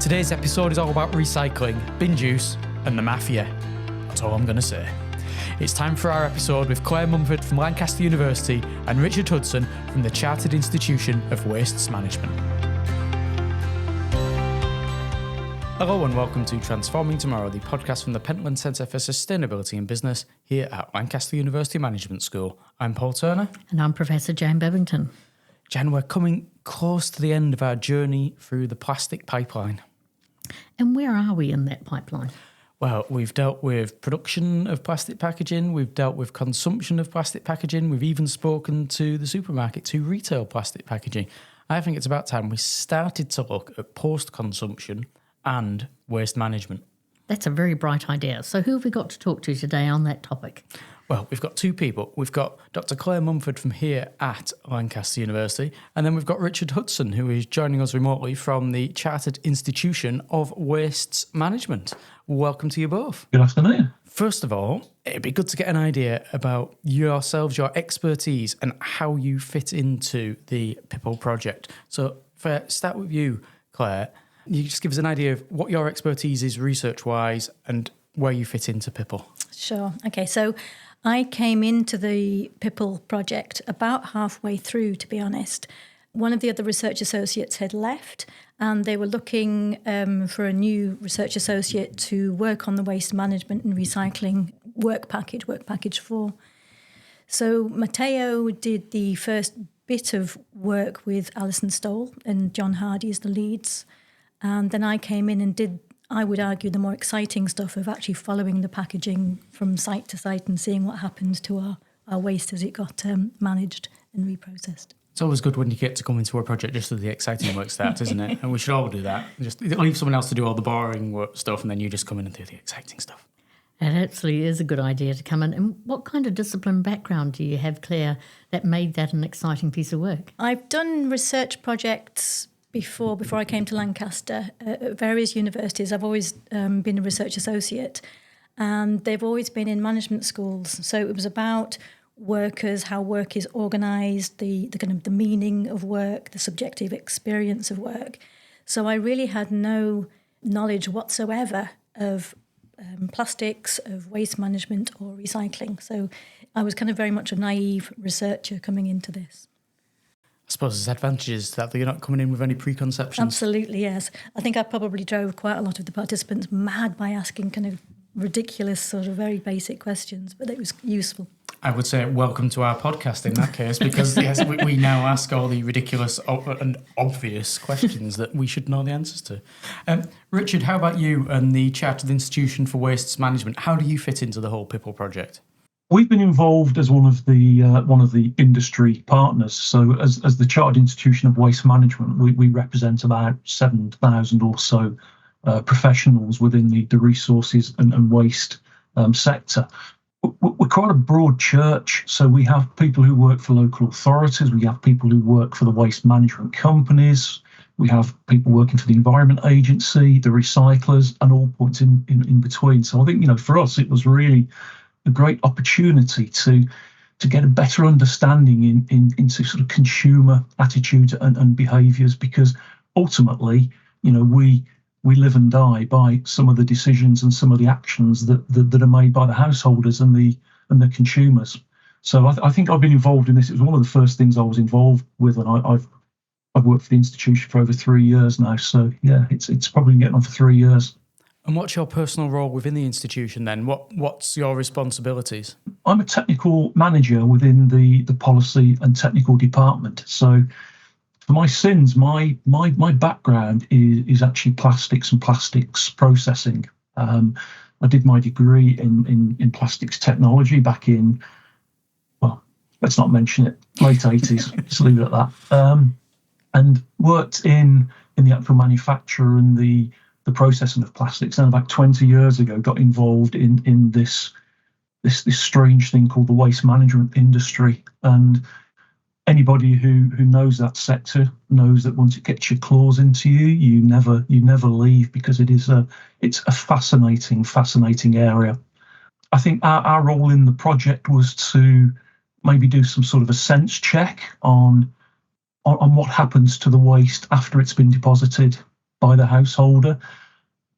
Today's episode is all about recycling, bin juice, and the mafia. That's all I'm going to say. It's time for our episode with Claire Mumford from Lancaster University and Richard Hudson from the Chartered Institution of Wastes Management. Hello and welcome to Transforming Tomorrow, the podcast from the Pentland Centre for Sustainability and Business here at Lancaster University Management School. I'm Paul Turner. And I'm Professor Jane Bevington. Jan, we're coming close to the end of our journey through the plastic pipeline. And where are we in that pipeline? Well, we've dealt with production of plastic packaging, we've dealt with consumption of plastic packaging, we've even spoken to the supermarkets who retail plastic packaging. I think it's about time we started to look at post-consumption and waste management. That's a very bright idea. So who have we got to talk to today on that topic? Well, we've got two people. We've got Dr. Claire Mumford from here at Lancaster University, and then we've got Richard Hudson, who is joining us remotely from the Chartered Institution of Wastes Management. Welcome to you both. Good afternoon. First of all, it'd be good to get an idea about yourselves, your expertise, and how you fit into the PIPL project. So, start with you, Claire. You just give us an idea of what your expertise is research-wise and where you fit into PIPL. Sure. Okay, so I came into the PIPL project about halfway through, to be honest. One of the other research associates had left and they were looking for a new research associate to work on the waste management and recycling work package 4. So Matteo did the first bit of work with Alison Stoll and John Hardy as the leads. And then I came in and did, I would argue, the more exciting stuff of actually following the packaging from site to site and seeing what happened to our waste as it got managed and reprocessed. It's always good when you get to come into a project just as the exciting work starts, isn't it? And we should all do that. Just leave someone else to do all the boring work stuff and then you just come in and do the exciting stuff. It absolutely is a good idea to come in. And what kind of discipline background do you have, Claire, that made that an exciting piece of work? I've done research projects before I came to Lancaster at various universities. I've always been a research associate and they've always been in management schools. So it was about workers, how work is organised, the kind of the meaning of work, the subjective experience of work. So I really had no knowledge whatsoever of plastics, of waste management or recycling. So I was kind of very much a naive researcher coming into this. I suppose there's advantages that you're not coming in with any preconceptions. Absolutely, yes. I think I probably drove quite a lot of the participants mad by asking kind of ridiculous sort of very basic questions, but it was useful. I would say welcome to our podcast in that case, because yes, we now ask all the ridiculous and obvious questions that we should know the answers to. Richard, how about you and the Chartered Institution for Wastes Management? How do you fit into the whole PIPL project? We've been involved as one of the industry partners. So as the Chartered Institution of Waste Management, we represent about 7,000 or so professionals within the resources and waste sector. We're quite a broad church, so we have people who work for local authorities, we have people who work for the waste management companies, we have people working for the Environment Agency, the recyclers, and all points in between. So I think, for us, it was really a great opportunity to get a better understanding into sort of consumer attitudes and behaviours, because ultimately, we live and die by some of the decisions and some of the actions that are made by the householders and the consumers. So I think I've been involved in this. It was one of the first things I was involved with, and I've worked for the institution for over 3 years now. So yeah, it's probably getting on for 3 years. And what's your personal role within the institution then? What's your responsibilities? I'm a technical manager within the policy and technical department. So for my sins, my background is actually plastics and plastics processing. I did my degree in plastics technology back in, well, let's not mention it, late 80s, just leave it at that. And worked in the actual manufacture and the processing of plastics. And about 20 years ago, got involved in this strange thing called the waste management industry. And anybody who knows that sector knows that once it gets your claws into you, you never leave, because it's a fascinating area. I think our role in the project was to maybe do some sort of a sense check on what happens to the waste after it's been deposited. by the householder,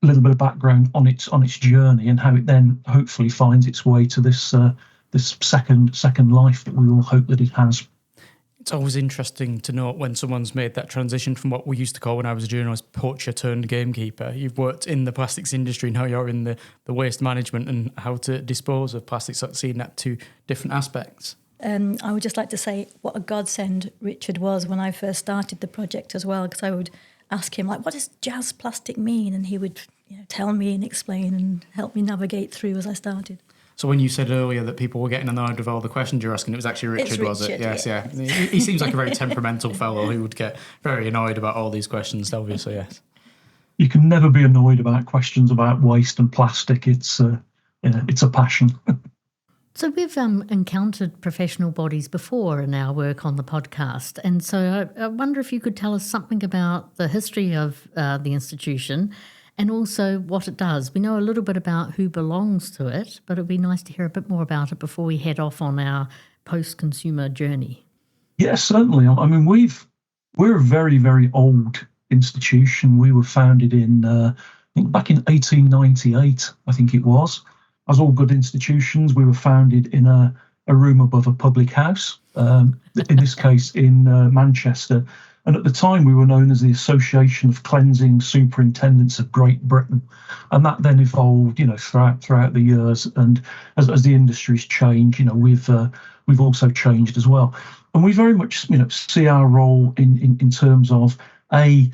a little bit of background on its journey and how it then hopefully finds its way to this this second life that we all hope that it has. It's always interesting to note when someone's made that transition from what we used to call, when I was a journalist, poacher turned gamekeeper. You've worked in the plastics industry, now you're in the waste management and how to dispose of plastics, so seeing that two different aspects. I would just like to say what a godsend Richard was when I first started the project as well, because I would ask him, like, what does jazz plastic mean? And he would tell me and explain and help me navigate through as I started. So when you said earlier that people were getting annoyed with all the questions you're asking, it was actually Richard, was it? Yes, yeah. He seems like a very temperamental fellow who would get very annoyed about all these questions, obviously, yes. You can never be annoyed about questions about waste and plastic. It's a passion. So we've encountered professional bodies before in our work on the podcast, and so I wonder if you could tell us something about the history of the institution and also what it does. We know a little bit about who belongs to it, but it'd be nice to hear a bit more about it before we head off on our post-consumer journey. Yes, certainly. I mean, we're a very, very old institution. We were founded in, I think back in 1898, I think it was. As all good institutions, we were founded in a room above a public house, in this case in Manchester. And at the time, we were known as the Association of Cleansing Superintendents of Great Britain. And that then evolved, throughout the years. And as the industry's changed, we've also changed as well. And we very much, see our role in terms of the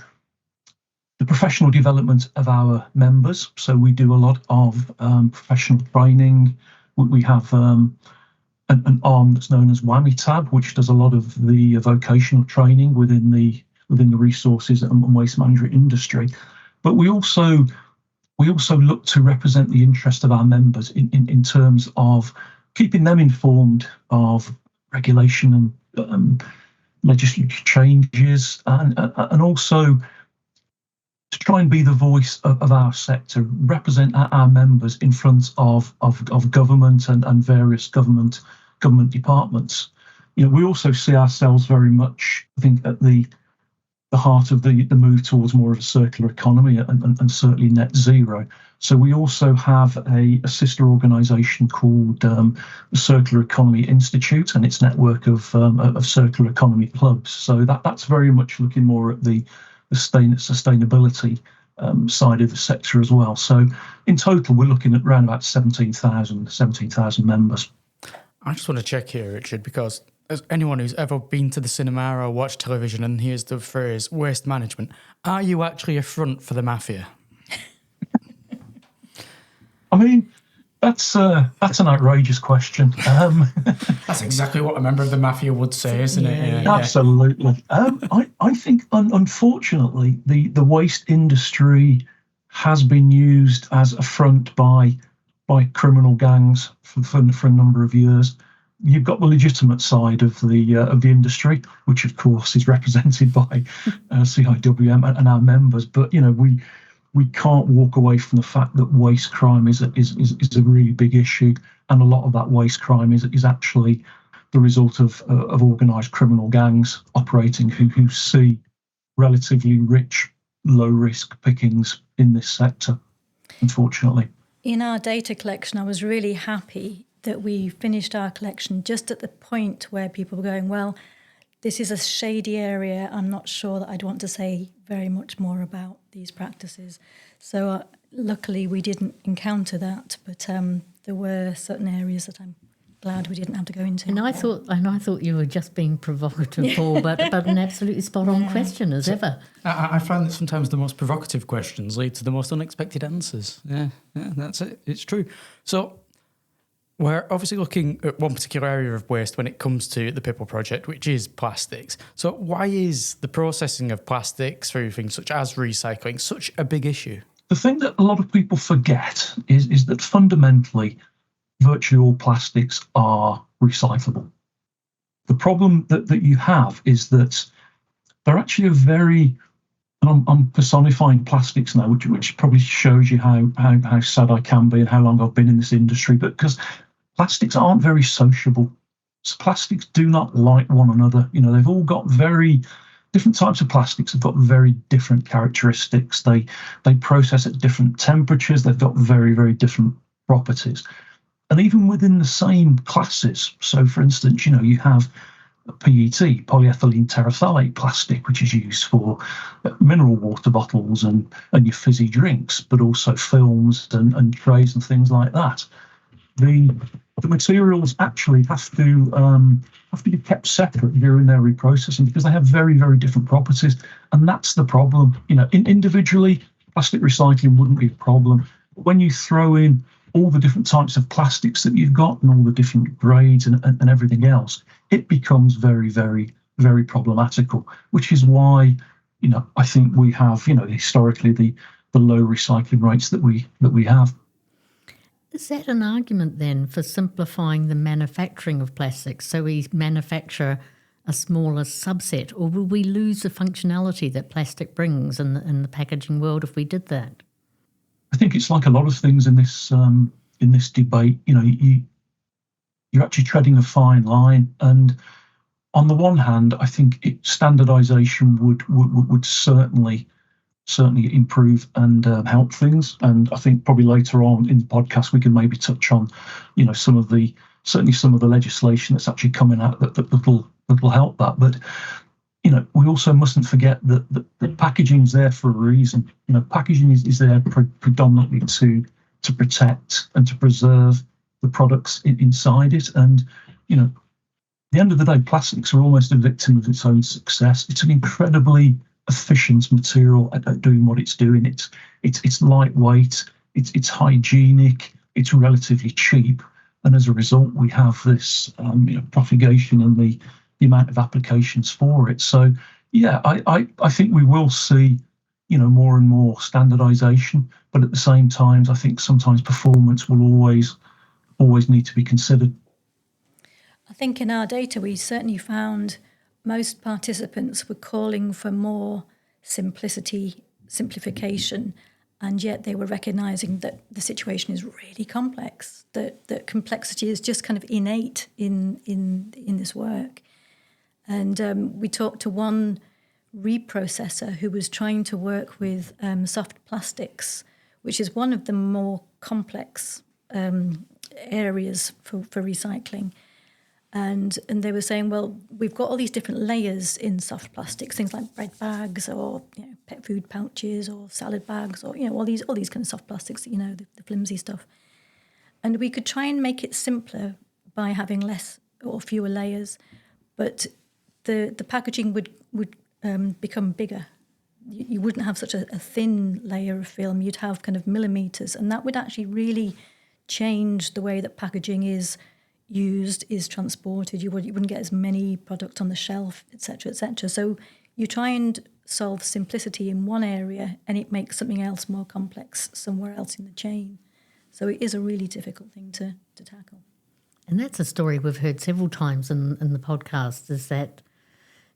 professional development of our members. So we do a lot of professional training. We have an arm that's known as WAMI-TAB, which does a lot of the vocational training within the resources and waste management industry. But we also look to represent the interest of our members in terms of keeping them informed of regulation and legislative changes, and also to try and be the voice of our sector, represent our members in front of government and various government departments. We also see ourselves very much, I think, at the heart of the move towards more of a circular economy and certainly net zero. So we also have a sister organisation called the Circular Economy Institute and its network of circular economy clubs. So that's very much looking more at the sustainability side of the sector as well. So in total, we're looking at around about 17,000 members. I just want to check here, Richard, because as anyone who's ever been to the cinema or watched television and hears the phrase waste management, are you actually a front for the mafia? I mean, that's an outrageous question. That's exactly what a member of the mafia would say, isn't it? Yeah. Absolutely. I think, unfortunately, the waste industry has been used as a front by criminal gangs for a number of years. You've got the legitimate side of the industry, which of course is represented by CIWM and our members. But we can't walk away from the fact that waste crime is a really big issue, and a lot of that waste crime is actually the result of organised criminal gangs operating who see relatively rich, low risk pickings in this sector, unfortunately. In our data collection, I was really happy that we finished our collection just at the point where people were going, well, this is a shady area. I'm not sure that I'd want to say very much more about these practices. So luckily we didn't encounter that, but there were certain areas that I'm glad we didn't have to go into. And I thought you were just being provocative, Paul, but an absolutely spot-on question as ever. I find that sometimes the most provocative questions lead to the most unexpected answers. Yeah, that's it. It's true. So we're obviously looking at one particular area of waste when it comes to the Pipple project, which is plastics. So why is the processing of plastics through things such as recycling such a big issue? The thing that a lot of people forget is that fundamentally, virtually all plastics are recyclable. The problem that you have is that they're actually and I'm personifying plastics now, which probably shows you how sad I can be and how long I've been in this industry, but because plastics aren't very sociable. So plastics do not like one another. They've all got very different types of plastics have got very different characteristics. They process at different temperatures. They've got very, very different properties. And even within the same classes, so for instance, you have PET, polyethylene terephthalate plastic, which is used for mineral water bottles and your fizzy drinks, but also films and trays and things like that. The materials actually have to be kept separate during their reprocessing because they have very, very different properties, and that's the problem. Individually, plastic recycling wouldn't be a problem, but when you throw in all the different types of plastics that you've got and all the different grades and everything else, it becomes very, very, very problematical, which is why, I think we have, historically the low recycling rates that we have. Is that an argument then for simplifying the manufacturing of plastics so we manufacture a smaller subset, or will we lose the functionality that plastic brings in the packaging world if we did that? I think it's like a lot of things in this debate. You're actually treading a fine line, and on the one hand, I think standardisation would certainly improve and help things. And I think probably later on in the podcast we can maybe touch on, some of the legislation that's actually coming out that will help that. But we also mustn't forget that packaging's there for a reason. Packaging is there predominantly to protect and to preserve the products inside it. And, at the end of the day, plastics are almost a victim of its own success. It's an incredibly efficient material at doing what it's doing. It's lightweight, it's hygienic, it's relatively cheap. And as a result, we have this propagation and the amount of applications for it. So, yeah, I think we will see, more and more standardization. But at the same time, I think sometimes performance will always need to be considered. I think in our data, we certainly found most participants were calling for more simplification, and yet they were recognising that the situation is really complex, that complexity is just kind of innate in this work. And we talked to one reprocessor who was trying to work with soft plastics, which is one of the more complex areas for recycling. And they were saying, well, we've got all these different layers in soft plastics, things like bread bags or pet food pouches or salad bags or all these kind of soft plastics, the flimsy stuff. And we could try and make it simpler by having less or fewer layers, but the packaging would become bigger. You wouldn't have such a thin layer of film. You'd have kind of millimeters, and that would actually really change the way that packaging is used, is transported. You wouldn't get as many products on the shelf, etc., etc. So you try and solve simplicity in one area, and it makes something else more complex somewhere else in the chain. So it is a really difficult thing to tackle. And that's a story we've heard several times in the podcast, is that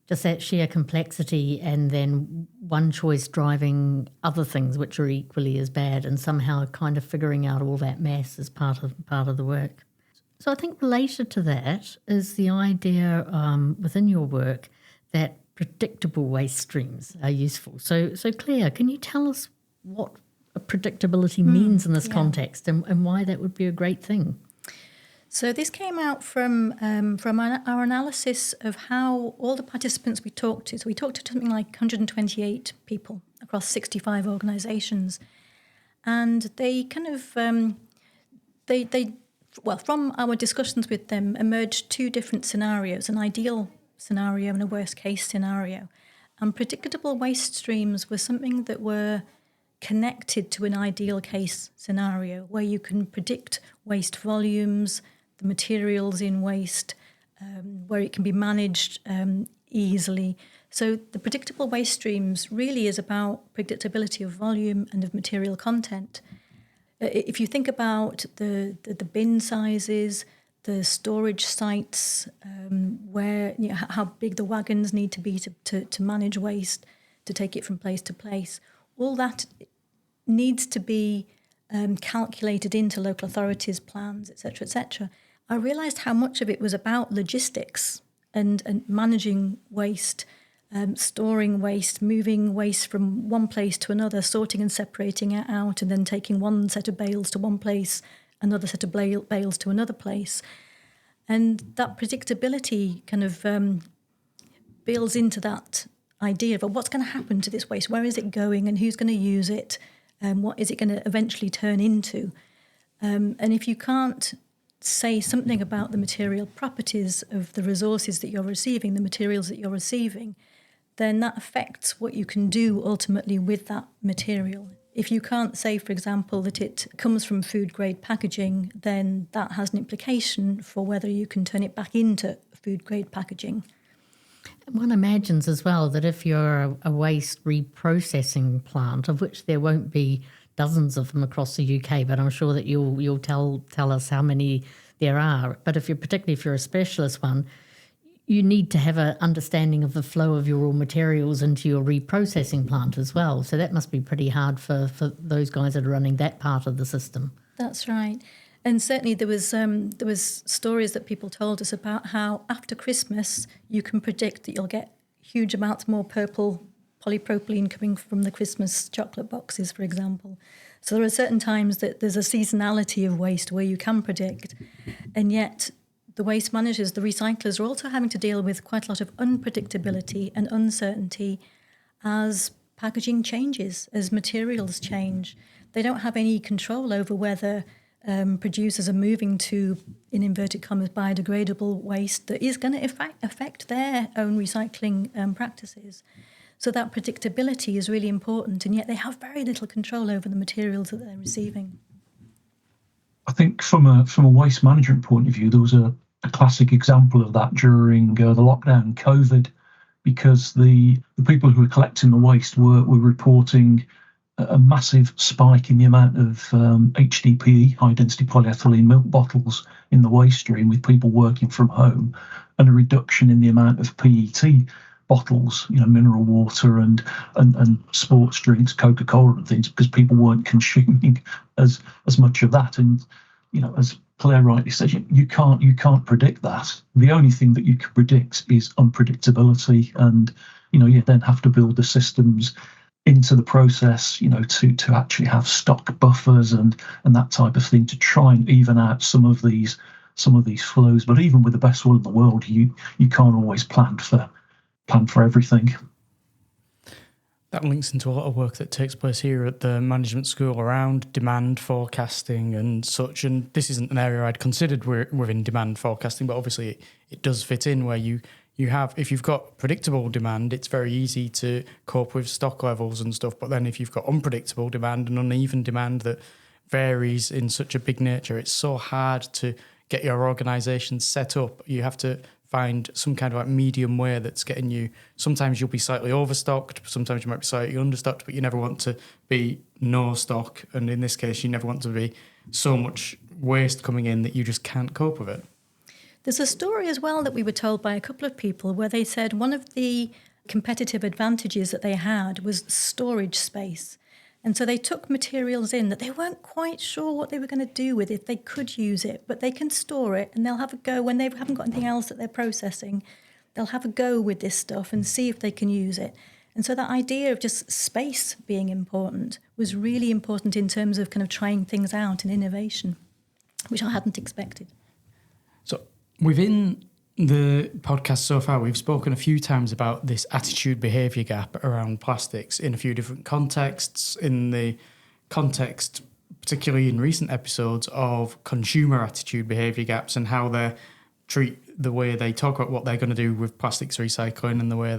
just that sheer complexity and then one choice driving other things which are equally as bad, and somehow kind of figuring out all that mess as part of the work. So I think related to that is the idea within your work that predictable waste streams are useful. So Claire, can you tell us what predictability means in this context and why that would be a great thing? So this came out from our analysis of how all the participants we talked to. So we talked to something like 128 people across 65 organisations, and they kind of from our discussions with them emerged two different scenarios: an ideal scenario and a worst case scenario. And predictable waste streams were something that were connected to an ideal case scenario where you can predict waste volumes, the materials in waste, where it can be managed easily. So the predictable waste streams really is about predictability of volume and of material content. If you think about the bin sizes, the storage sites, where how big the wagons need to be to manage waste, to take it from place to place, all that needs to be calculated into local authorities' plans, etc., etc. I realised how much of it was about logistics and managing waste storing waste, moving waste from one place to another, sorting and separating it out, and then taking one set of bales to one place, another set of bales to another place. And that predictability kind of builds into that idea of what's going to happen to this waste, where is it going, and who's going to use it, and what is it going to eventually turn into. And if you can't say something about the material properties of the resources that you're receiving, the materials that you're receiving, then that affects what you can do ultimately with that material. If you can't say, for example, that it comes from food-grade packaging, then that has an implication for whether you can turn it back into food-grade packaging. One imagines as well that if you're a waste reprocessing plant, of which there won't be dozens of them across the UK, but I'm sure that you'll tell us how many there are. But particularly if you're a specialist one, you need to have an understanding of the flow of your raw materials into your reprocessing plant as well. So that must be pretty hard for those guys that are running that part of the system. That's right. And certainly there was stories that people told us about how after Christmas you can predict that you'll get huge amounts more purple polypropylene coming from the Christmas chocolate boxes, for example. So there are certain times that there's a seasonality of waste where you can predict, and yet the waste managers, the recyclers, are also having to deal with quite a lot of unpredictability and uncertainty as packaging changes, as materials change. They don't have any control over whether producers are moving to, in inverted commas, biodegradable waste that is going to affect their own recycling practices. So that predictability is really important, and yet they have very little control over the materials that they're receiving. I think from a waste management point of view, there was a classic example of that during the lockdown, COVID, because the people who were collecting the waste were reporting a massive spike in the amount of HDPE, high-density polyethylene milk bottles in the waste stream with people working from home, and a reduction in the amount of PET bottles, mineral water and sports drinks, Coca-Cola and things, because people weren't consuming as much of that. And as Claire rightly says, you can't predict that. The only thing that you can predict is unpredictability, and you then have to build the systems into the process, to actually have stock buffers and that type of thing to try and even out some of these flows. But even with the best will in the world, you can't always plan for everything. That links into a lot of work that takes place here at the management school around demand forecasting and such. And this isn't an area I'd considered within demand forecasting, but obviously it does fit in where you have, if you've got predictable demand, it's very easy to cope with stock levels and stuff. But then if you've got unpredictable demand and uneven demand that varies in such a big nature, it's so hard to get your organisation set up. You have to find some kind of medium way that's getting you. Sometimes you'll be slightly overstocked, sometimes you might be slightly understocked, but you never want to be no stock. And in this case, you never want to be so much waste coming in that you just can't cope with it. There's a story as well that we were told by a couple of people where they said one of the competitive advantages that they had was storage space. And so they took materials in that they weren't quite sure what they were going to do with it. They could use it, but they can store it, and they'll have a go when they haven't got anything else that they're processing. They'll have a go with this stuff and see if they can use it. And so that idea of just space being important was really important in terms of kind of trying things out and innovation, which I hadn't expected. So within the podcast so far, we've spoken a few times about this attitude behaviour gap around plastics in a few different contexts. In the context, particularly in recent episodes, of consumer attitude behaviour gaps and how they treat the way they talk about what they're going to do with plastics recycling and the way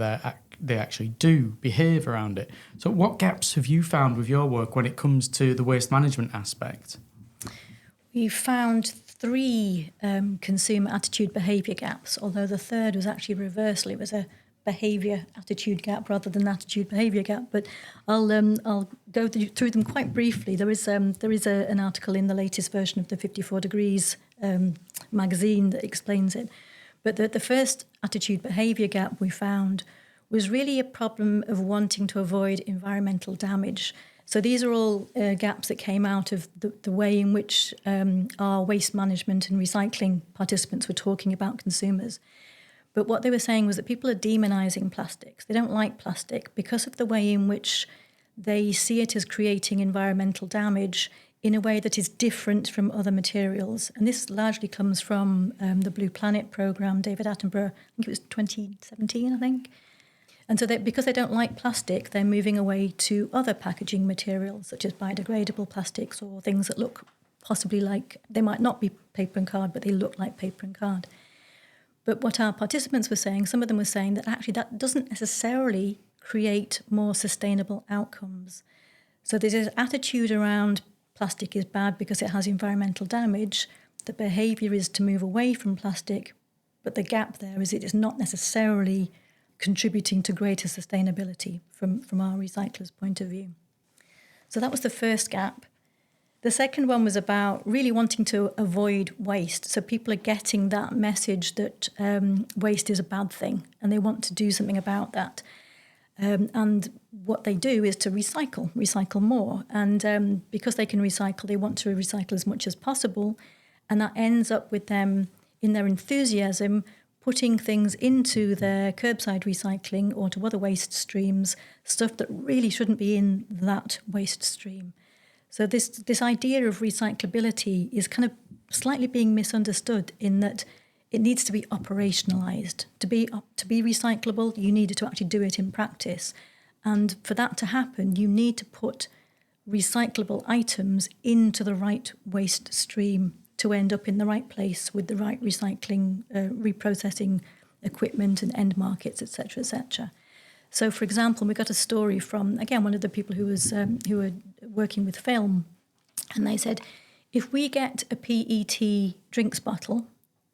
they actually do behave around it. So what gaps have you found with your work when it comes to the waste management aspect? We found 3 consumer attitude behaviour gaps, although the third was actually reversal. It was a behaviour attitude gap rather than attitude behaviour gap. But I'll go through them quite briefly. There is an article in the latest version of the 54 Degrees magazine that explains it. But the first attitude behaviour gap we found was really a problem of wanting to avoid environmental damage. So these are all gaps that came out of the way in which our waste management and recycling participants were talking about consumers. But what they were saying was that people are demonizing plastics. They don't like plastic because of the way in which they see it as creating environmental damage in a way that is different from other materials. And this largely comes from the Blue Planet program, David Attenborough, I think it was 2017, I think. And so because they don't like plastic, they're moving away to other packaging materials, such as biodegradable plastics or things that look possibly like, they might not be paper and card, but they look like paper and card. But what our participants were saying, some of them were saying that actually that doesn't necessarily create more sustainable outcomes. So there's this attitude around plastic is bad because it has environmental damage. The behaviour is to move away from plastic, but the gap there is it is not necessarily contributing to greater sustainability from our recyclers' point of view. So that was the first gap. The second one was about really wanting to avoid waste. So people are getting that message that waste is a bad thing and they want to do something about that. And what they do is to recycle more. And because they can recycle, they want to recycle as much as possible. And that ends up with them, in their enthusiasm, putting things into their curbside recycling or to other waste streams, stuff that really shouldn't be in that waste stream. So this idea of recyclability is kind of slightly being misunderstood in that it needs to be operationalised. To be recyclable, you need to actually do it in practice. And for that to happen, you need to put recyclable items into the right waste stream to end up in the right place with the right recycling, reprocessing equipment and end markets, etc., etc. So, for example, we got a story from, again, one of the people who were working with film, and they said, if we get a PET drinks bottle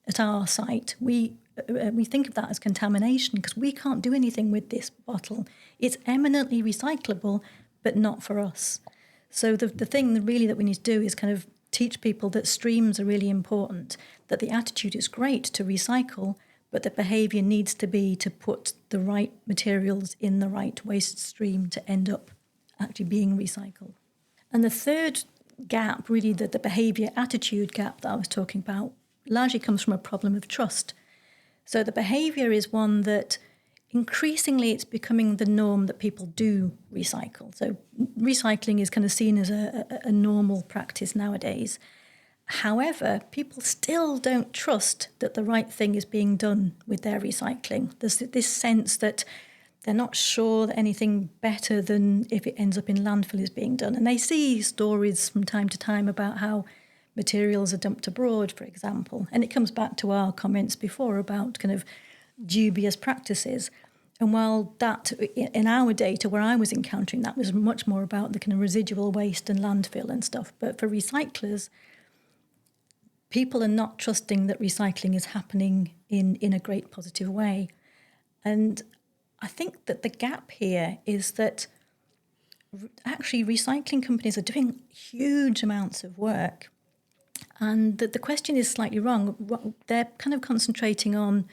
at our site, we think of that as contamination because we can't do anything with this bottle. It's eminently recyclable, but not for us. So the thing really that we need to do is kind of teach people that streams are really important, that the attitude is great to recycle, but the behaviour needs to be to put the right materials in the right waste stream to end up actually being recycled. And the third gap, really the behaviour attitude gap that I was talking about, largely comes from a problem of trust. So the behaviour is one that increasingly it's becoming the norm that people do recycle. So recycling is kind of seen as a normal practice nowadays. However, people still don't trust that the right thing is being done with their recycling. There's this sense that they're not sure that anything better than if it ends up in landfill is being done. And they see stories from time to time about how materials are dumped abroad, for example. And it comes back to our comments before about kind of dubious practices. And while that, in our data, where I was encountering that, was much more about the kind of residual waste and landfill and stuff. But for recyclers, people are not trusting that recycling is happening in a great positive way. And I think that the gap here is that actually recycling companies are doing huge amounts of work. And the question is slightly wrong. They're kind of concentrating on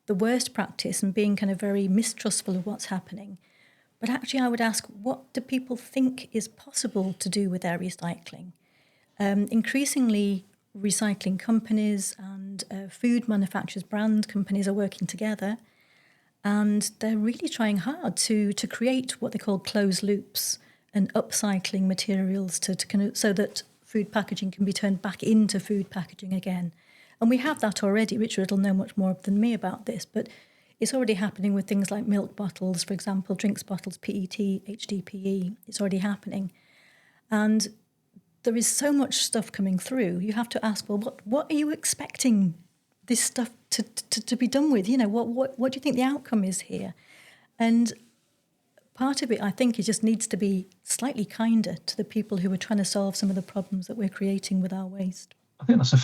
the worst practice and being kind of very mistrustful of what's happening. But actually I would ask, what do people think is possible to do with their recycling? Increasingly, recycling companies and food manufacturers, brand companies are working together, and they're really trying hard to create what they call closed loops and upcycling materials to kind of, so that food packaging can be turned back into food packaging again. And we have that already. Richard will know much more than me about this, but it's already happening with things like milk bottles, for example, drinks bottles, PET, HDPE. It's already happening. And there is so much stuff coming through. You have to ask, well, what are you expecting this stuff to be done with? You know, what do you think the outcome is here? And part of it, I think, it just needs to be slightly kinder to the people who are trying to solve some of the problems that we're creating with our waste. I think that's a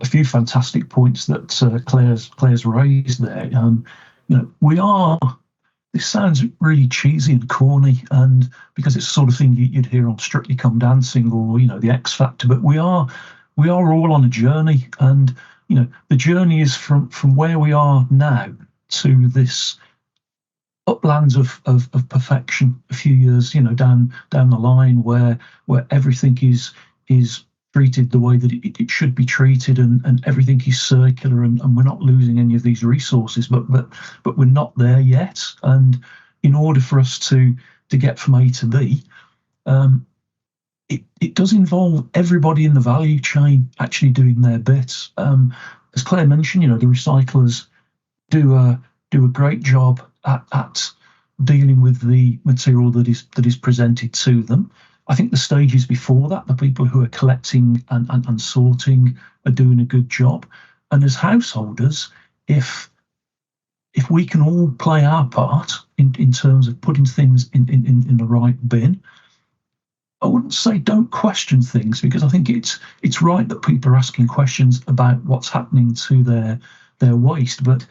few fantastic points that Claire's raised there. This sounds really cheesy and corny, and because it's the sort of thing you'd hear on Strictly Come Dancing or the X Factor, but we are all on a journey, and the journey is from where we are now to this uplands of perfection a few years down the line where everything is treated the way that it should be treated, and everything is circular, and we're not losing any of these resources, but we're not there yet. And in order for us to get from A to B, it does involve everybody in the value chain actually doing their bits. As Claire mentioned, the recyclers do a great job at dealing with the material that is presented to them. I think the stages before that, the people who are collecting and sorting are doing a good job. And as householders, if we can all play our part in terms of putting things in the right bin, I wouldn't say don't question things, because I think it's right that people are asking questions about what's happening to their waste. But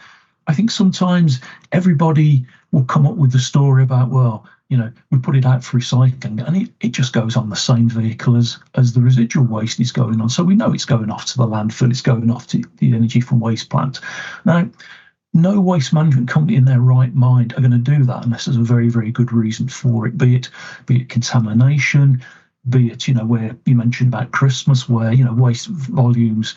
I think sometimes everybody will come up with the story about, well, we put it out for recycling, and it just goes on the same vehicle as the residual waste is going on. So we know it's going off to the landfill, it's going off to the energy from waste plant. Now, no waste management company in their right mind are going to do that unless there's a very, very good reason for it, be it contamination, be it, where you mentioned about Christmas, where, waste volumes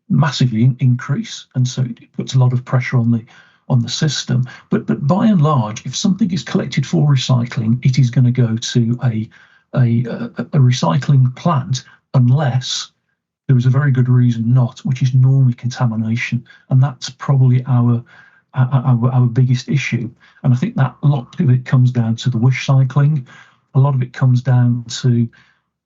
massively increase. And so it puts a lot of pressure on the system. But by and large, if something is collected for recycling, it is going to go to a recycling plant, unless there is a very good reason not, which is normally contamination. And that's probably our biggest issue. And I think that a lot of it comes down to the wish cycling. A lot of it comes down to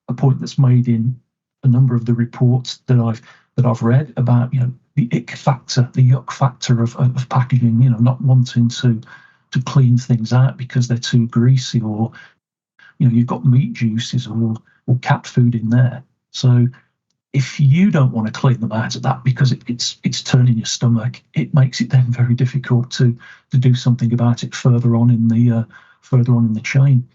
a point that's made in a number of the reports that I've read about, the ick factor, the yuck factor of packaging, not wanting to clean things out because they're too greasy, or, you've got meat juices or cat food in there. So if you don't want to clean them out of that because it's turning your stomach, it makes it then very difficult to do something about it further on in the chain.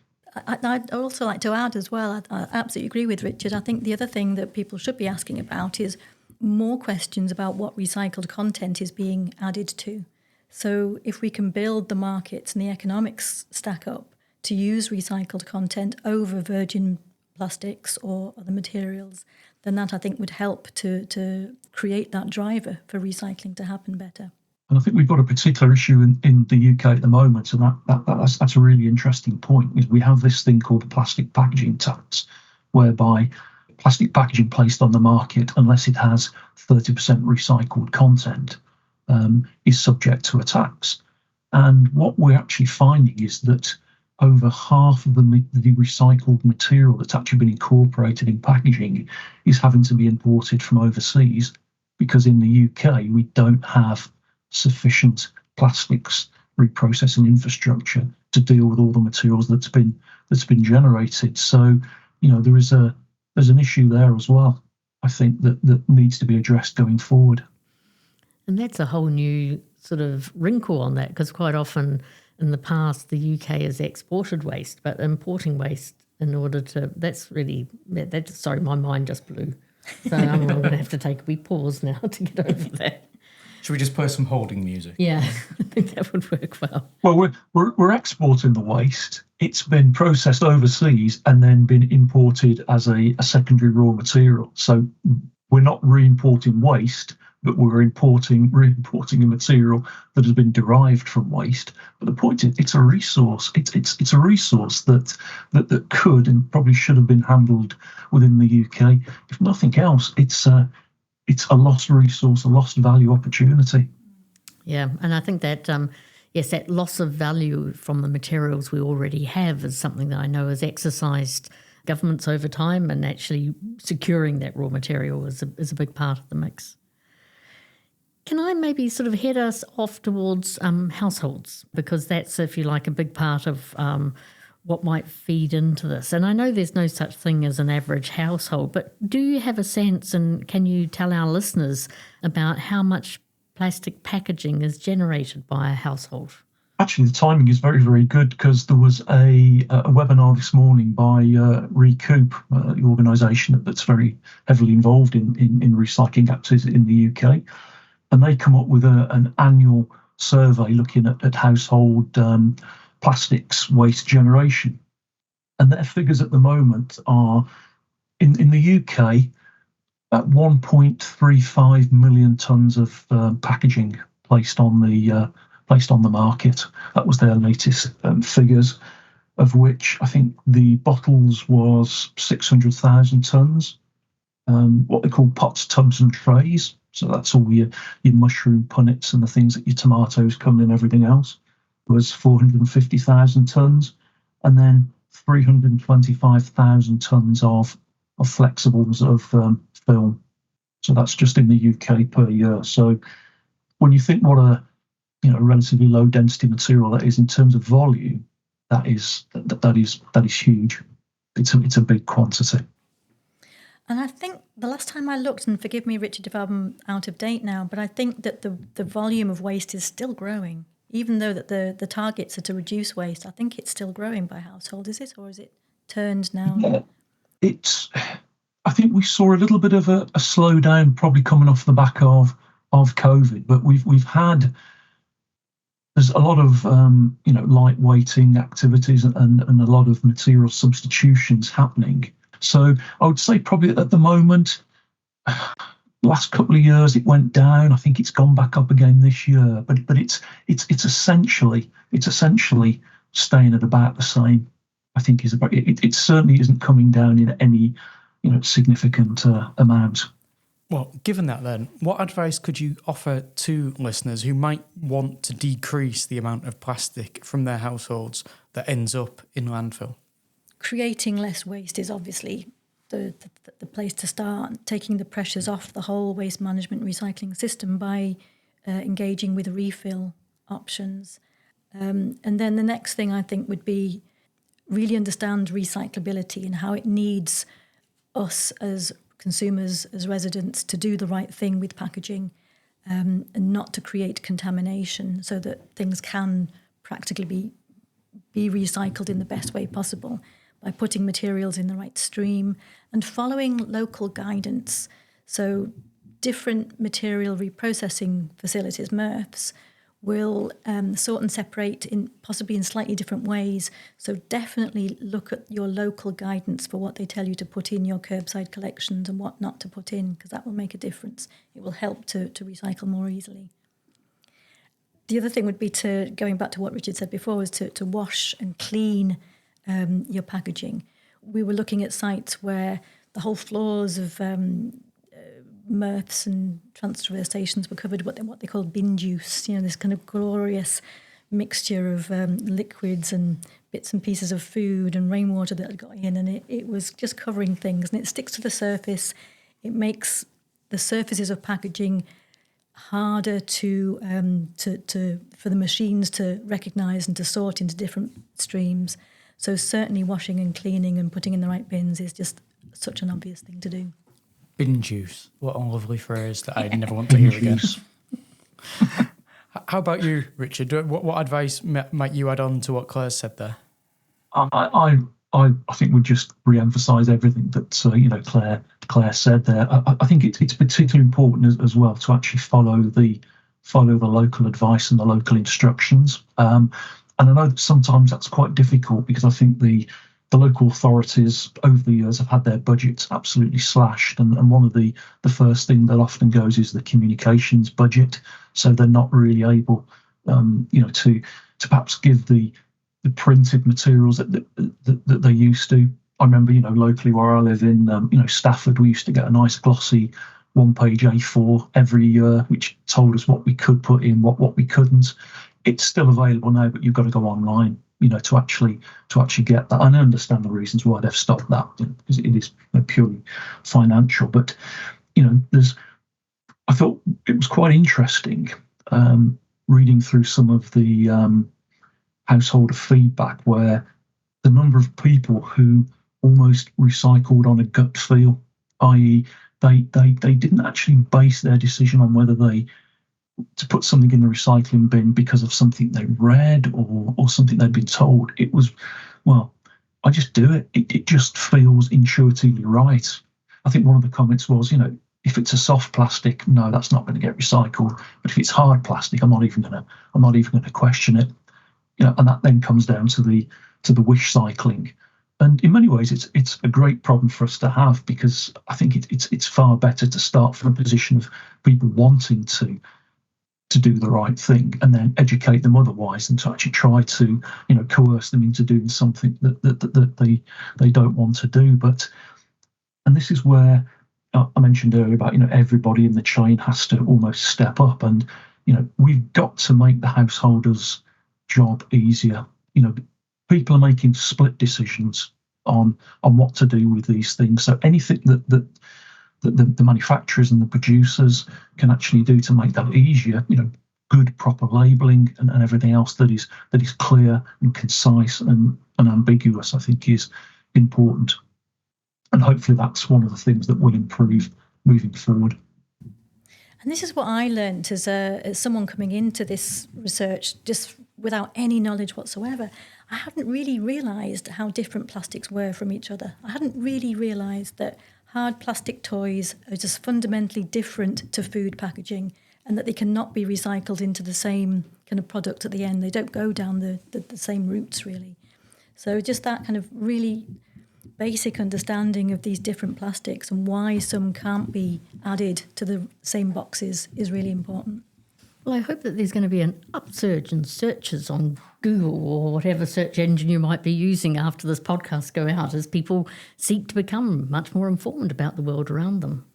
I'd also like to add as well, I absolutely agree with Richard. I think the other thing that people should be asking about is more questions about what recycled content is being added to. So if we can build the markets and the economics stack up to use recycled content over virgin plastics or other materials, then that, I think, would help to create that driver for recycling to happen better. And I think we've got a particular issue in the UK at the moment, and that's a really interesting point, is we have this thing called the plastic packaging tax, whereby plastic packaging placed on the market, unless it has 30% recycled content, is subject to a tax. And what we're actually finding is that over half of the recycled material that's actually been incorporated in packaging is having to be imported from overseas, because in the UK we don't have sufficient plastics reprocessing infrastructure to deal with all the materials that's been generated. So, there's an issue there as well, I think, that needs to be addressed going forward. And that's a whole new sort of wrinkle on that, because quite often in the past the UK has exported waste, but importing waste in order to, sorry, my mind just blew. So I'm going to have to take a wee pause now to get over that. Should we just play some holding music? Yeah, I think that would work well. Well, we're exporting the waste. It's been processed overseas and then been imported as a secondary raw material. So we're not re-importing waste, but we're re-importing a material that has been derived from waste. But the point is, it's a resource. It's a resource that could and probably should have been handled within the UK. If nothing else, it's a lost resource, a lost value opportunity. Yeah, and I think that, yes, that loss of value from the materials we already have is something that I know has exercised governments over time, and actually securing that raw material is a big part of the mix. Can I maybe sort of head us off towards households, because that's, if you like, a big part of what might feed into this. And I know there's no such thing as an average household, but do you have a sense, and can you tell our listeners about how much plastic packaging is generated by a household? Actually, the timing is very, very good, because there was a webinar this morning by Recoup, the organisation that's very heavily involved in recycling activities in the UK. And they come up with an annual survey looking at household plastics waste generation. And their figures at the moment are in the UK, about 1.35 million tons of packaging placed on the market. That was their latest figures, of which I think the bottles was 600,000 tons. What they call pots, tubs, and trays. So that's all your mushroom punnets and the things that your tomatoes come in, everything else was 450,000 tons, and then 325,000 tons of flexibles of film. So that's just in the UK per year. So when you think what a relatively low density material that is in terms of volume, that is huge. It's a big quantity. And I think the last time I looked, and forgive me, Richard, if I'm out of date now, but I think that the volume of waste is still growing. Even though that the targets are to reduce waste, I think it's still growing by household, is it? Or is it turned now? Yeah, I think we saw a little bit of a slowdown probably coming off the back of COVID, but there's a lot of lightweighting activities and a lot of material substitutions happening. So I would say probably at the moment, last couple of years it went down. I think it's gone back up again this year, but it's essentially staying at about the same. I think is about it certainly isn't coming down in any significant amount. Well, given that then, what advice could you offer to listeners who might want to decrease the amount of plastic from their households that ends up in landfill? Creating less waste is obviously the place to start, taking the pressures off the whole waste management recycling system by engaging with refill options. And then the next thing I think would be really understand recyclability and how it needs us as consumers, as residents, to do the right thing with packaging and not to create contamination, so that things can practically be recycled in the best way possible by putting materials in the right stream and following local guidance. So different material reprocessing facilities, MRFs, will sort and separate possibly in slightly different ways. So definitely look at your local guidance for what they tell you to put in your curbside collections and what not to put in, because that will make a difference. It will help to recycle more easily. The other thing would be going back to what Richard said before, was to wash and clean your packaging. We were looking at sites where the whole floors of MRFs and transfer stations were covered what they called bin juice, this kind of glorious mixture of liquids and bits and pieces of food and rainwater that had got in, and it was just covering things, and it sticks to the surface. It makes the surfaces of packaging harder to for the machines to recognise and to sort into different streams. So certainly washing and cleaning and putting in the right bins is just such an obvious thing to do. Bin juice. What a lovely phrase that I never want to hear again. How about you, Richard? What advice might you add on to what Claire said there? I think we'd just re-emphasise everything that Claire said there. I think it's particularly important as well to actually follow the local advice and the local instructions. And I know that sometimes that's quite difficult, because I think the local authorities over the years have had their budgets absolutely slashed, and one of the first thing that often goes is the communications budget. So they're not really able, to perhaps give the printed materials that they used to. I remember, locally where I live in, Stafford, we used to get a nice glossy one-page A4 every year, which told us what we could put in, what we couldn't. It's still available now, but you've got to go online, to actually get that. And I understand the reasons why they've stopped that, because it is purely financial. But I thought it was quite interesting reading through some of the householder feedback, where the number of people who almost recycled on a gut feel, i.e., they didn't actually base their decision on whether to put something in the recycling bin because of something they read or something they'd been told. It was, well, I just do it. It just feels intuitively right. I think one of the comments was, if it's a soft plastic, no, that's not going to get recycled. But if it's hard plastic, I'm not even going to question it. And that then comes down to the wish cycling. And in many ways, it's a great problem for us to have, because I think it's far better to start from a position of people wanting to do the right thing and then educate them otherwise, than to actually try to coerce them into doing something that they don't want to do. And this is where I mentioned earlier about everybody in the chain has to almost step up, and we've got to make the householder's job easier. People are making split decisions on what to do with these things. So anything that the manufacturers and the producers can actually do to make that easier, good proper labelling and everything else that is clear and concise and ambiguous, I think is important. And hopefully that's one of the things that will improve moving forward. And this is what I learned as someone coming into this research just without any knowledge whatsoever. I hadn't really realised how different plastics were from each other. I hadn't really realised that hard plastic toys are just fundamentally different to food packaging, and that they cannot be recycled into the same kind of product at the end. They don't go down the same routes, really. So just that kind of really basic understanding of these different plastics and why some can't be added to the same boxes is really important. Well, I hope that there's going to be an upsurge in searches on Google or whatever search engine you might be using after this podcast go out, as people seek to become much more informed about the world around them.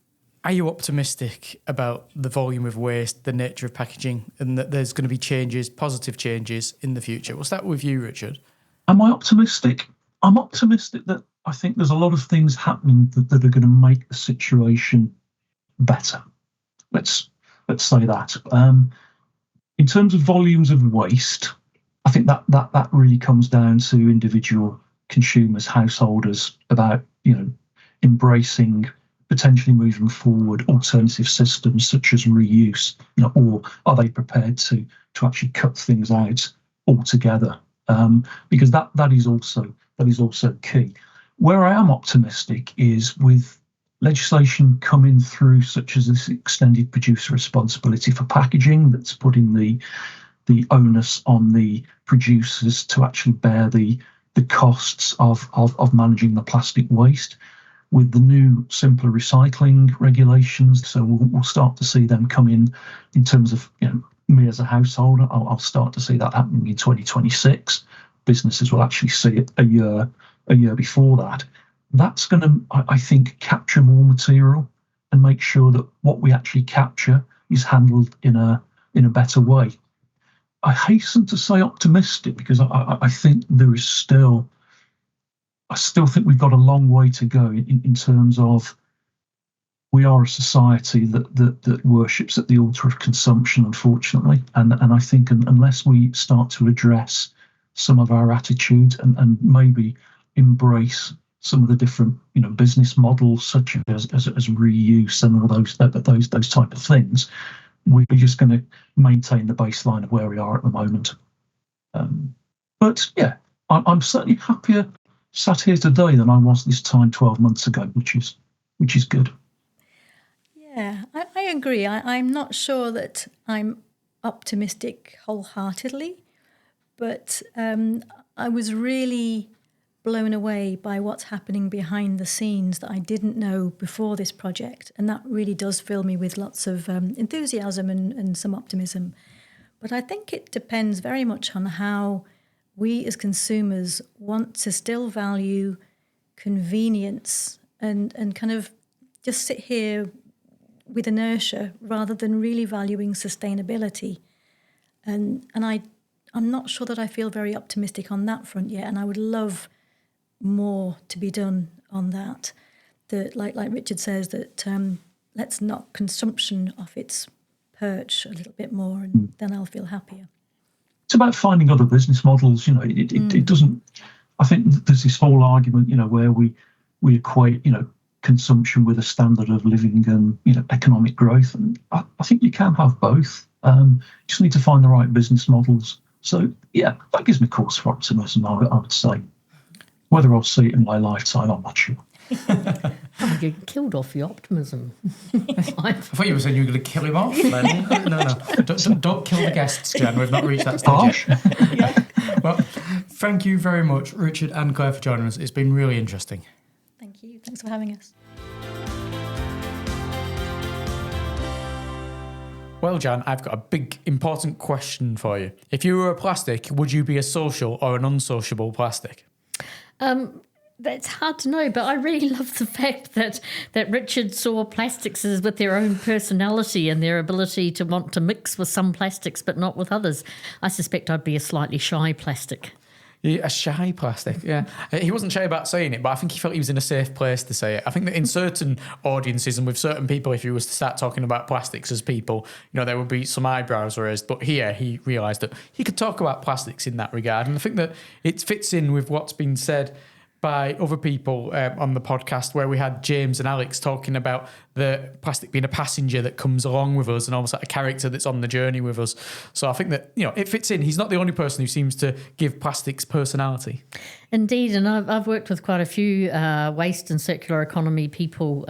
Are you optimistic about the volume of waste, the nature of packaging, and that there's going to be changes, positive changes in the future? We'll start with you, Richard. Am I optimistic? I'm optimistic that I think there's a lot of things happening that are going to make the situation better. Let's say that. In terms of volumes of waste, I think that really comes down to individual consumers, householders, about embracing, potentially moving forward, alternative systems such as reuse, or are they prepared to actually cut things out altogether? Because that is also key. Where I am optimistic is with legislation coming through, such as this extended producer responsibility for packaging, that's putting the onus on the producers to actually bear the costs of managing the plastic waste. With the new simpler recycling regulations, so we'll start to see them come in terms of me as a householder. I'll start to see that happening in 2026. Businesses will actually see it a year before that. That's going to, I think, capture more material and make sure that what we actually capture is handled in a better way. I hasten to say optimistic, because I think there is still. I still think we've got a long way to go in terms of, we are a society that worships at the altar of consumption, unfortunately. And I think unless we start to address some of our attitudes and maybe embrace some of the different business models, such as reuse and all those type of things, we're just going to maintain the baseline of where we are at the moment. But yeah, I'm certainly happier sat here today than I was this time 12 months ago, which is good. Yeah, I agree. I'm not sure that I'm optimistic wholeheartedly, but I was really blown away by what's happening behind the scenes that I didn't know before this project, and that really does fill me with lots of enthusiasm and some optimism. But I think it depends very much on how we as consumers want to still value convenience and kind of just sit here with inertia rather than really valuing sustainability. And I'm not sure that I feel very optimistic on that front yet, and I would love more to be done on that. That, like Richard says, that let's knock consumption off its perch a little bit more, and then I'll feel happier. It's about finding other business models. It doesn't. I think there's this whole argument, where we equate, consumption with a standard of living and economic growth, and I think you can have both. You just need to find the right business models. So yeah, that gives me cause for optimism, I would say. Whether I'll see it in my lifetime, I'm not sure. You killed off your optimism. I thought you were saying you were going to kill him off. No. Don't kill the guests, Jen. We've not reached that stage yet. Well, thank you very much, Richard and Claire, for joining us. It's been really interesting. Thank you. Thanks for having us. Well, Jan, I've got a big, important question for you. If you were a plastic, would you be a social or an unsociable plastic? That's hard to know, but I really love the fact that Richard saw plastics as with their own personality and their ability to want to mix with some plastics but not with others. I suspect I'd be a slightly shy plastic. Yeah, a shy plastic, yeah. He wasn't shy about saying it, but I think he felt he was in a safe place to say it. I think that in certain audiences and with certain people, if he was to start talking about plastics as people, there would be some eyebrows raised. But here, he realised that he could talk about plastics in that regard. And I think that it fits in with what's been said by other people on the podcast, where we had James and Alex talking about the plastic being a passenger that comes along with us and almost like a character that's on the journey with us. So I think that, it fits in. He's not the only person who seems to give plastics personality. Indeed, and I've worked with quite a few waste and circular economy people,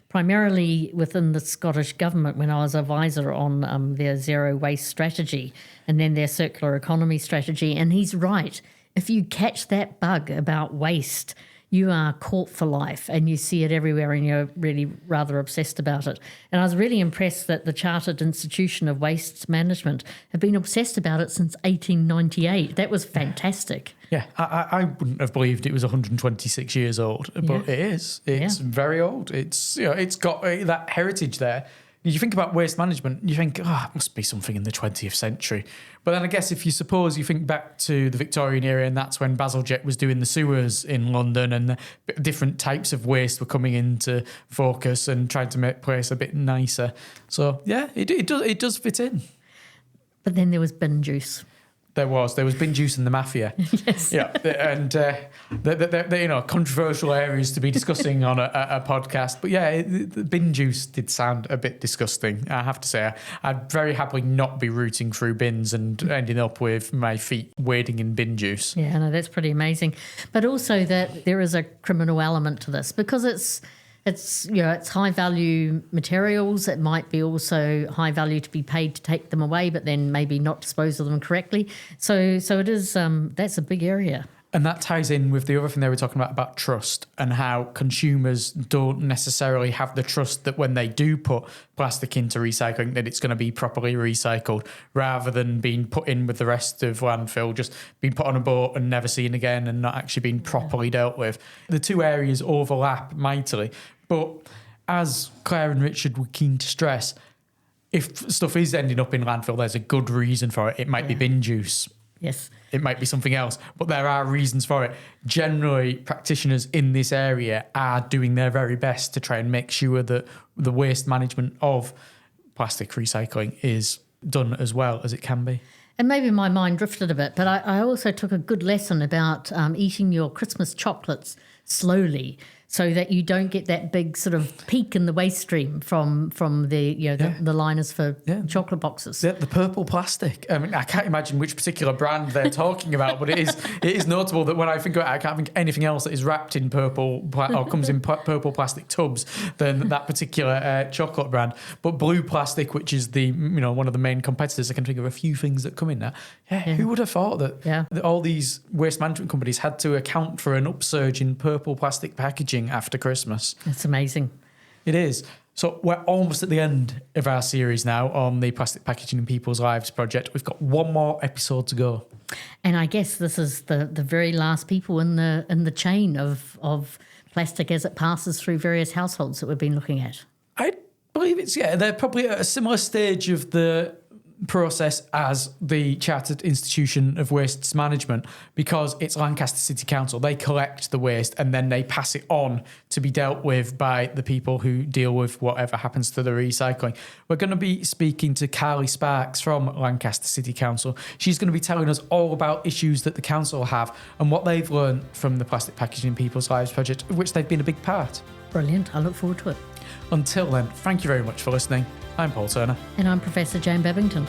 primarily within the Scottish Government when I was advisor on their zero waste strategy and then their circular economy strategy. And he's right. If you catch that bug about waste, you are caught for life and you see it everywhere and you're really rather obsessed about it. And I was really impressed that the Chartered Institution of Waste Management have been obsessed about it since 1898. That was fantastic. Yeah, I wouldn't have believed it was 126 years old, but it is. It's very old. It's it's got that heritage there. You think about waste management, you think, it must be something in the 20th century. But then I guess if you think back to the Victorian era, and that's when Bazalgette was doing the sewers in London and the different types of waste were coming into focus and trying to make the place a bit nicer. So, yeah, it does fit in. But then there was bin juice. There was bin juice and the mafia. Yes. Yeah, and the controversial areas to be discussing on a podcast. But yeah, the bin juice did sound a bit disgusting. I have to say, I'd very happily not be rooting through bins and ending up with my feet wading in bin juice. Yeah, no, that's pretty amazing. But also that there is a criminal element to this because it's high value materials. It might be also high value to be paid to take them away, but then maybe not dispose of them correctly. So it is that's a big area. And that ties in with the other thing they were talking about trust and how consumers don't necessarily have the trust that when they do put plastic into recycling that it's going to be properly recycled rather than being put in with the rest of landfill, just being put on a boat and never seen again and not actually being properly dealt with. The two areas overlap mightily. But as Claire and Richard were keen to stress, if stuff is ending up in landfill, there's a good reason for it. It might be bin juice. Yes. It might be something else, but there are reasons for it. Generally, practitioners in this area are doing their very best to try and make sure that the waste management of plastic recycling is done as well as it can be. And maybe my mind drifted a bit, but I also took a good lesson about eating your Christmas chocolates slowly so that you don't get that big sort of peak in the waste stream from the liners for chocolate boxes. Yeah, the purple plastic. I mean, I can't imagine which particular brand they're talking about, but it is notable that when I think about it, I can't think anything else that is wrapped in purple or comes in purple plastic tubs than that particular chocolate brand. But blue plastic, which is the one of the main competitors, I can think of a few things that come in there. Yeah, who would have thought that all these waste management companies had to account for an upsurge in purple plastic packaging after Christmas? It's amazing. It is. So we're almost at the end of our series now on the Plastic Packaging in People's Lives project. We've got one more episode to go. And I guess this is the very last people in the chain of plastic as it passes through various households that we've been looking at. I believe they're probably at a similar stage of the process as the Chartered Institution of Waste Management, because it's Lancaster City Council. They collect the waste and then they pass it on to be dealt with by the people who deal with whatever happens to the recycling. We're going to be speaking to Carly Sparks from Lancaster City Council. She's going to be telling us all about issues that the council have and what they've learned from the Plastic Packaging in People's Lives project, of which they've been a big part. Brilliant. I look forward to it. Until then, thank you very much for listening. I'm Paul Turner. And I'm Professor Jane Babington.